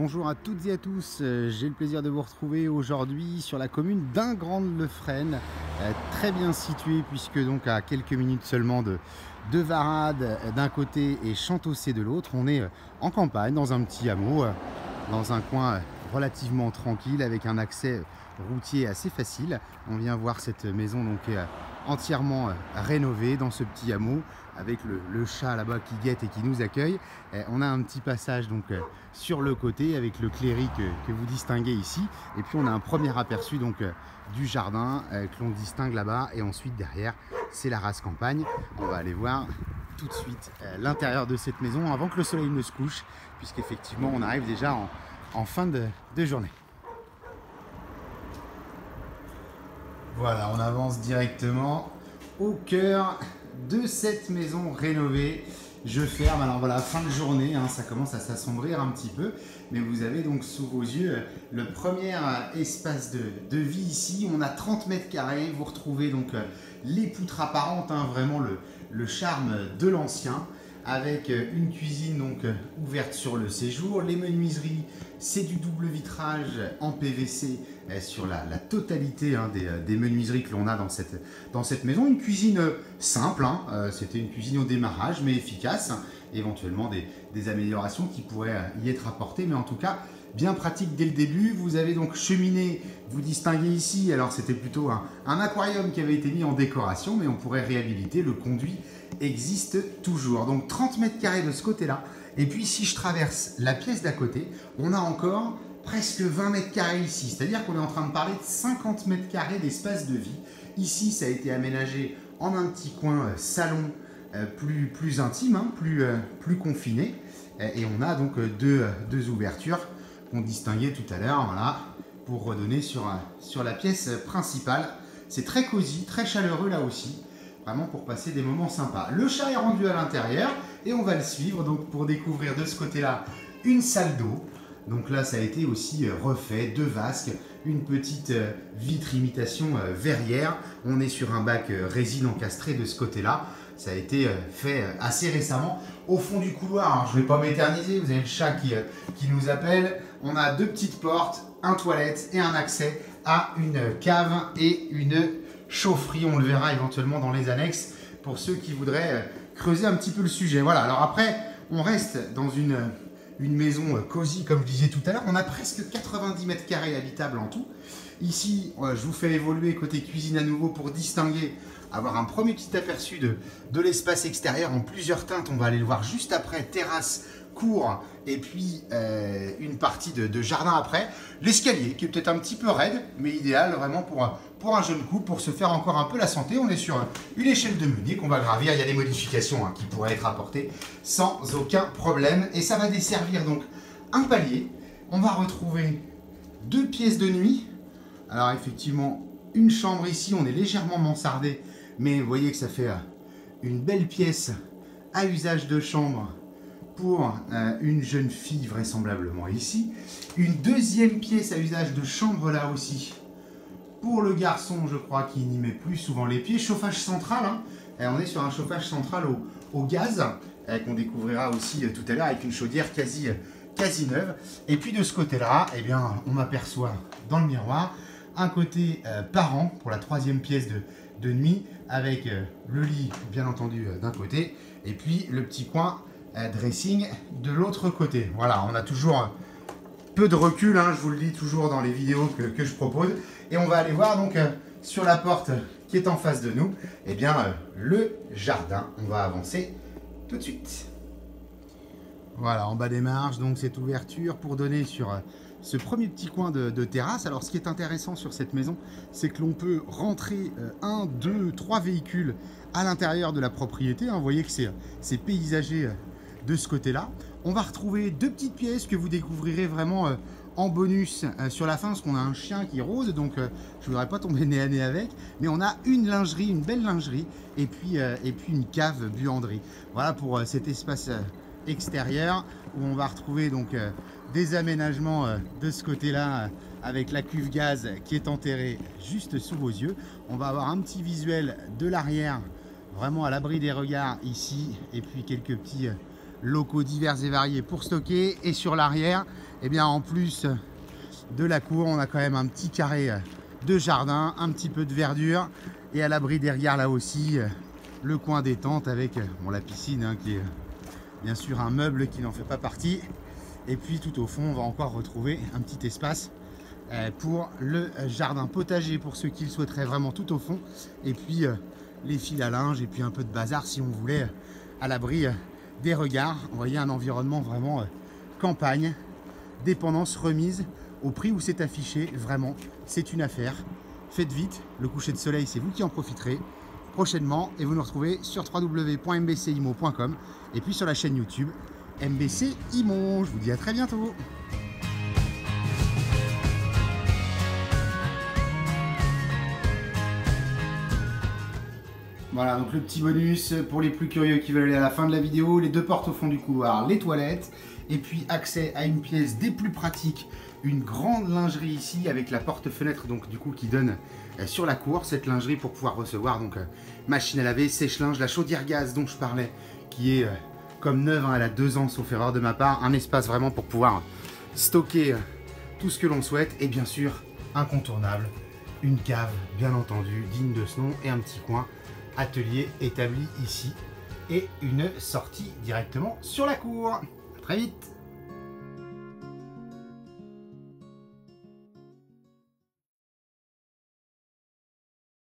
bonjour à toutes et à tous. J'ai le plaisir de vous retrouver aujourd'hui sur la commune d'Ingrande-le-Frêne, très bien située puisque donc à quelques minutes seulement de Varades d'un côté et Chantossé de l'autre. On est en campagne, dans un petit hameau, dans un coin relativement tranquille avec un accès routier assez facile. On vient voir cette maison donc entièrement rénovée dans ce petit hameau avec le chat là-bas qui guette et qui nous accueille. On a un petit passage donc sur le côté avec le cléry que vous distinguez ici, et puis on a un premier aperçu donc du jardin que l'on distingue là-bas, et ensuite derrière c'est la rase campagne. On va aller voir tout de suite l'intérieur de cette maison avant que le soleil ne se couche, puisqu'effectivement on arrive déjà en fin de journée. Voilà, on avance directement au cœur de cette maison rénovée. Je ferme, alors voilà, fin de journée, hein, ça commence à s'assombrir un petit peu, mais vous avez donc sous vos yeux le premier espace de vie ici. On a 30 mètres carrés, vous retrouvez donc les poutres apparentes, hein, vraiment le charme de l'ancien, avec une cuisine donc ouverte sur le séjour. Les menuiseries, c'est du double vitrage en PVC sur la totalité, hein, des menuiseries que l'on a dans cette maison. Une cuisine simple, hein, c'était une cuisine au démarrage mais efficace, éventuellement des améliorations qui pourraient y être apportées, mais en tout cas bien pratique dès le début. Vous avez donc cheminée, vous distinguez ici, alors c'était plutôt un aquarium qui avait été mis en décoration, mais on pourrait réhabiliter. Le conduit existe toujours. Donc 30 mètres carrés de ce côté-là. Et puis si je traverse la pièce d'à côté, on a encore presque 20 mètres carrés ici. C'est-à-dire qu'on est en train de parler de 50 mètres carrés d'espace de vie. Ici, ça a été aménagé en un petit coin salon plus intime, hein, plus confiné. Et on a donc deux ouvertures qu'on distinguait tout à l'heure, voilà, pour redonner sur la pièce principale. C'est très cosy, très chaleureux là aussi, vraiment pour passer des moments sympas. Le chat est rendu à l'intérieur et on va le suivre donc pour découvrir de ce côté-là une salle d'eau. Donc là, ça a été aussi refait, deux vasques, une petite vitre imitation verrière. On est sur un bac résine encastré de ce côté-là. Ça a été fait assez récemment. Au fond du couloir, alors je ne vais pas m'éterniser, vous avez le chat qui nous appelle. On a deux petites portes, un toilette et un accès à une cave et une chaufferie. On le verra éventuellement dans les annexes pour ceux qui voudraient creuser un petit peu le sujet. Voilà, alors après, on reste dans une maison cosy, comme je disais tout à l'heure. On a presque 90 mètres carrés habitables en tout. Ici, je vous fais évoluer côté cuisine à nouveau pour distinguer, avoir un premier petit aperçu de l'espace extérieur en plusieurs teintes. On va aller le voir juste après. Terrasse, cour et puis une partie de jardin après. L'escalier qui est peut-être un petit peu raide, mais idéal vraiment pour un jeune couple, pour se faire encore un peu la santé. On est sur une échelle de meunier qu'on va gravir. Il y a des modifications, hein, qui pourraient être apportées sans aucun problème. Et ça va desservir donc un palier. On va retrouver deux pièces de nuit. Alors effectivement, une chambre ici, on est légèrement mansardé, mais vous voyez que ça fait une belle pièce à usage de chambre pour une jeune fille vraisemblablement ici. Une deuxième pièce à usage de chambre là aussi pour le garçon, je crois, qui n'y met plus souvent les pieds. Chauffage central, hein. On est sur un chauffage central au gaz qu'on découvrira aussi tout à l'heure avec une chaudière quasi neuve. Et puis de ce côté-là, eh bien, on aperçoit dans le miroir un côté parent pour la troisième pièce de nuit avec le lit bien entendu d'un côté et puis le petit coin dressing de l'autre côté. Voilà, on a toujours peu de recul, hein, je vous le dis toujours dans les vidéos que je propose. Et on va aller voir donc sur la porte qui est en face de nous, eh bien le jardin. On va avancer tout de suite. Voilà, en bas des marches, donc cette ouverture pour donner sur ce premier petit coin de terrasse. Alors ce qui est intéressant sur cette maison, c'est que l'on peut rentrer 1, 2, 3 véhicules à l'intérieur de la propriété, hein. Vous voyez que c'est paysagé de ce côté-là. On va retrouver deux petites pièces que vous découvrirez vraiment en bonus sur la fin, parce qu'on a un chien qui rôde, donc je ne voudrais pas tomber nez à nez avec, mais on a une lingerie, une belle lingerie, et puis une cave buanderie. Voilà pour cet espace extérieur où on va retrouver donc des aménagements de ce côté-là avec la cuve gaz qui est enterrée juste sous vos yeux. On va avoir un petit visuel de l'arrière, vraiment à l'abri des regards ici, et puis quelques petits locaux divers et variés pour stocker. Et sur l'arrière, eh bien en plus de la cour, on a quand même un petit carré de jardin, un petit peu de verdure. Et à l'abri derrière là aussi, le coin détente avec bon, la piscine hein, qui est bien sûr un meuble qui n'en fait pas partie. Et puis tout au fond, on va encore retrouver un petit espace pour le jardin potager pour ceux qui le souhaiteraient vraiment tout au fond. Et puis les fils à linge et puis un peu de bazar si on voulait à l'abri des regards. Vous voyez un environnement vraiment campagne, dépendance remise au prix où c'est affiché. Vraiment, c'est une affaire. Faites vite, le coucher de soleil, c'est vous qui en profiterez prochainement. Et vous nous retrouvez sur www.mbcimo.com et puis sur la chaîne YouTube MBC Imo. Je vous dis à très bientôt. Voilà, donc le petit bonus pour les plus curieux qui veulent aller à la fin de la vidéo, les deux portes au fond du couloir, les toilettes, et puis accès à une pièce des plus pratiques, une grande lingerie ici avec la porte-fenêtre donc du coup qui donne sur la cour, cette lingerie pour pouvoir recevoir donc machine à laver, sèche-linge, la chaudière gaz dont je parlais qui est comme neuve, hein, elle a 2 ans sauf erreur de ma part, un espace vraiment pour pouvoir stocker tout ce que l'on souhaite et bien sûr incontournable, une cave bien entendu digne de ce nom et un petit coin atelier établi ici et une sortie directement sur la cour. À très vite.